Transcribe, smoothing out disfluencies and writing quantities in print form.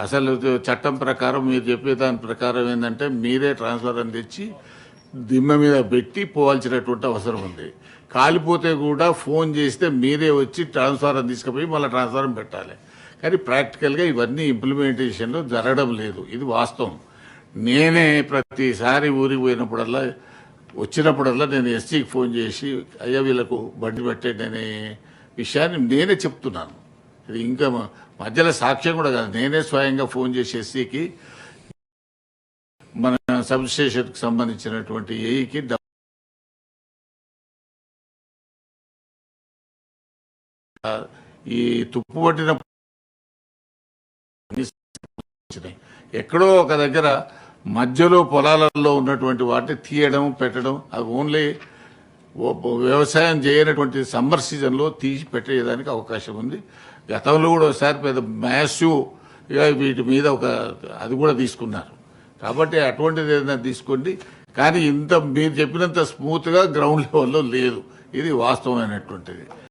అసలు చట్టం ప్రకారం మీరు చెప్పే దాని ప్రకారం ఏంటంటే మీరే ట్రాన్స్ఫర్ అని తెచ్చి దిమ్మ మీద పెట్టి పోవాల్సినటువంటి అవసరం ఉంది. కాలిపోతే కూడా ఫోన్ చేస్తే మీరే వచ్చి ట్రాన్స్ఫర్ అని తీసుకుపోయి మళ్ళీ ట్రాన్స్ఫర్ పెట్టాలి. కానీ ప్రాక్టికల్గా ఇవన్నీ ఇంప్లిమెంటేషన్లో జరగడం లేదు. ఇది వాస్తవం. నేనే ప్రతిసారి ఊరికి పోయినప్పుడల్లా వచ్చినప్పుడల్లా నేను ఎస్సీకి ఫోన్ చేసి అయ్యా వీళ్ళకు బండి పెట్టండి అనే విషయాన్ని నేనే చెప్తున్నాను. ఇది ఇంకా మధ్యలో సాక్ష్యం కూడా కాదు. నేనే స్వయంగా ఫోన్ చేసి ఎస్సీకి మన సబ్ స్టేషన్కి సంబంధించినటువంటి ఏఈకి ఈ తుప్పు పట్టిన ఎక్కడో ఒక దగ్గర మధ్యలో పొలాలలో ఉన్నటువంటి వాటిని తీయడం పెట్టడం అది ఓన్లీ వ్యవసాయం చేయనటువంటి సమ్మర్ సీజన్లో తీసి పెట్టేయడానికి అవకాశం ఉంది. గతంలో కూడా ఒకసారి పెద్ద మ్యాసివ్ వీటి మీద అది కూడా తీసుకున్నారు. కాబట్టి అటువంటిది ఏదైనా తీసుకోండి. కానీ ఇంత మీరు చెప్పినంత స్మూత్గా గ్రౌండ్ లెవెల్లో లేదు. ఇది వాస్తవమైనటువంటిది.